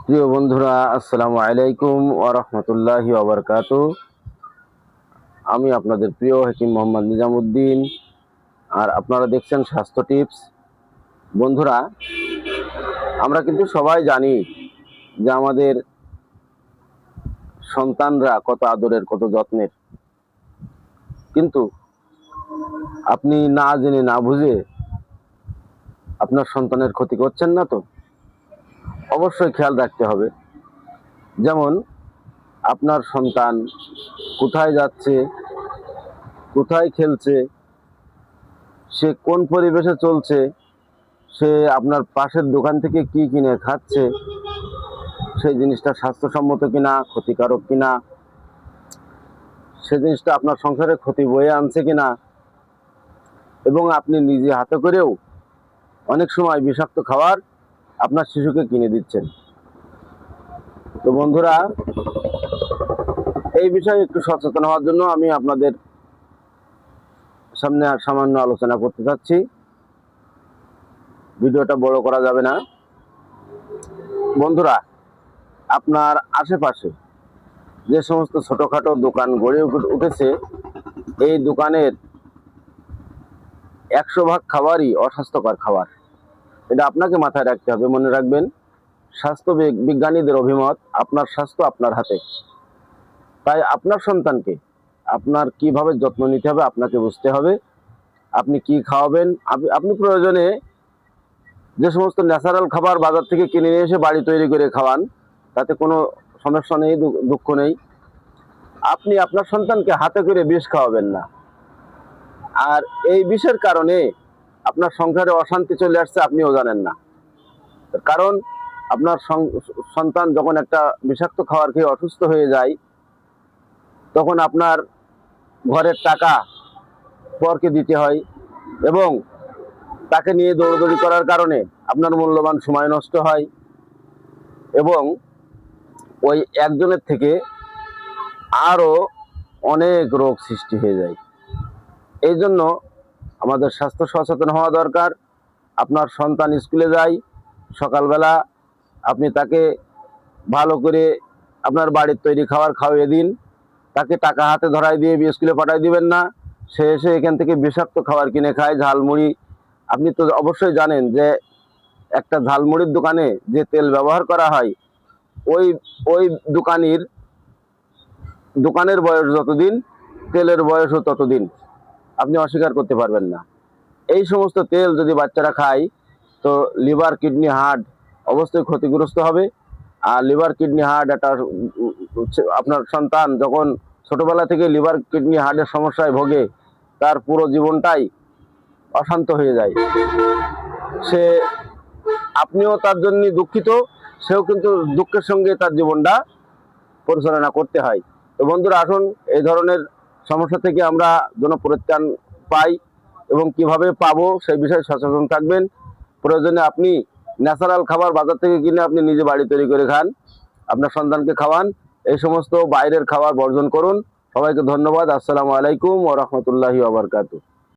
প্রিয় বন্ধুরা, আসসালামু আলাইকুম ওয়া রাহমাতুল্লাহি ওয়া বারাকাতুহু। আমি আপনাদের প্রিয় হাকিম মোহাম্মদ নিজামুদ্দিন, আর আপনারা দেখছেন স্বাস্থ্য টিপস। বন্ধুরা, আমরা কিন্তু সবাই জানি যে আমাদের সন্তানরা কত আদরের, কত যত্নের। কিন্তু আপনি না জেনে না বুঝে আপনার সন্তানের ক্ষতি করছেন না তো? অবশ্যই খেয়াল রাখতে হবে। যেমন, আপনার সন্তান কোথায় যাচ্ছে, কোথায় খেলছে, সে কোন পরিবেশে চলছে, সে আপনার পাশের দোকান থেকে কি কিনে খাচ্ছে, সেই জিনিসটা স্বাস্থ্যসম্মত কিনা, ক্ষতিকারক কিনা, সে জিনিসটা আপনার সংসারে ক্ষতি বয়ে আনছে কিনা, এবং আপনি নিজে হাতে করেও অনেক সময় বিষাক্ত খাবার আপনার শিশুকে কিনে দিচ্ছেন। তো বন্ধুরা, এই বিষয়ে একটু সচেতন হওয়ার জন্য আমি আপনাদের সামনে সামান্য আলোচনা করতে চাচ্ছি। ভিডিওটা বড় করা যাবে না। বন্ধুরা, আপনার আশেপাশে যে সমস্ত ছোটখাটো দোকান গড়ে উঠেছে, এই দোকানের 100 ভাগ খাবারই অস্বাস্থ্যকর খাবার। এটা আপনাকে মাথায় রাখতে হবে। মনে রাখবেন, স্বাস্থ্য বিজ্ঞানীদের অভিমত, আপনার স্বাস্থ্য আপনার হাতে। তাই আপনার সন্তানকে আপনার কিভাবে যত্ন নিতে হবে আপনাকে বুঝতে হবে। আপনি কি খাওয়াবেন, আপনি প্রয়োজনে যে সমস্ত ন্যাচারাল খাবার বাজার থেকে কিনে নিয়ে এসে বাড়ি তৈরি করে খাওয়ান, তাতে কোনো সমস্যা নেই, দুঃখ নেই। আপনি আপনার সন্তানকে হাতে করে বিষ খাওয়াবেন না। আর এই বিষের কারণে আপনার সংসারে অশান্তি চলে আসছে, আপনিও জানেন না। কারণ আপনার সন্তান যখন একটা বিষাক্ত খাবার খেয়ে অসুস্থ হয়ে যায়, তখন আপনার ঘরের টাকা পরকে দিতে হয়, এবং তাকে নিয়ে দৌড়দৌড়ি করার কারণে আপনার মূল্যবান সময় নষ্ট হয়, এবং ওই একজনের থেকে আরও অনেক রোগ সৃষ্টি হয়ে যায়। এই জন্য আমাদের স্বাস্থ্য সচেতন হওয়া দরকার। আপনার সন্তান স্কুলে যায়, সকালবেলা আপনি তাকে ভালো করে আপনার বাড়ির তৈরি খাবার খাওয়িয়ে দিন। তাকে টাকা হাতে ধরাই দিয়ে স্কুলে পাঠাই দিবেন না। সে এসে এখান থেকে বিষাক্ত খাবার কিনে খায়, ঝালমুড়ি। আপনি তো অবশ্যই জানেন যে একটা ঝালমুড়ির দোকানে যে তেল ব্যবহার করা হয়, ওই ওই দোকানের বয়স যতদিন, তেলের বয়সও ততদিন। আপনি অস্বীকার করতে পারবেন না। এই সমস্ত তেল যদি বাচ্চারা খায়, তো লিভার, কিডনি, হার্ট অবশ্যই ক্ষতিগ্রস্ত হবে। আর লিভার, কিডনি, হার্ট একটা আপনার সন্তান যখন ছোটবেলা থেকে লিভার, কিডনি, হার্টের সমস্যায় ভোগে, তার পুরো জীবনটাই অশান্ত হয়ে যায়। সে, আপনিও তার জন্য দুঃখিত, সেও কিন্তু দুঃখের সঙ্গে তার জীবনটা পরিচালনা করতে হয়। তো বন্ধুরা, আসুন এই ধরনের সমস্যা থেকে আমরা যেন পরিত্রাণ পাই, এবং কিভাবে পাবো সেই বিষয়ে সচেতন থাকবেন। প্রয়োজনে আপনি ন্যাচারাল খাবার বাজার থেকে কিনে আপনি নিজে বাড়ি তৈরি করে খান, আপনার সন্তানকে খাওয়ান। এই সমস্ত বাইরের খাবার বর্জন করুন। সবাইকে ধন্যবাদ। আসসালামু আলাইকুম ওয়া রাহমাতুল্লাহি ওয়া বারাকাতুহু।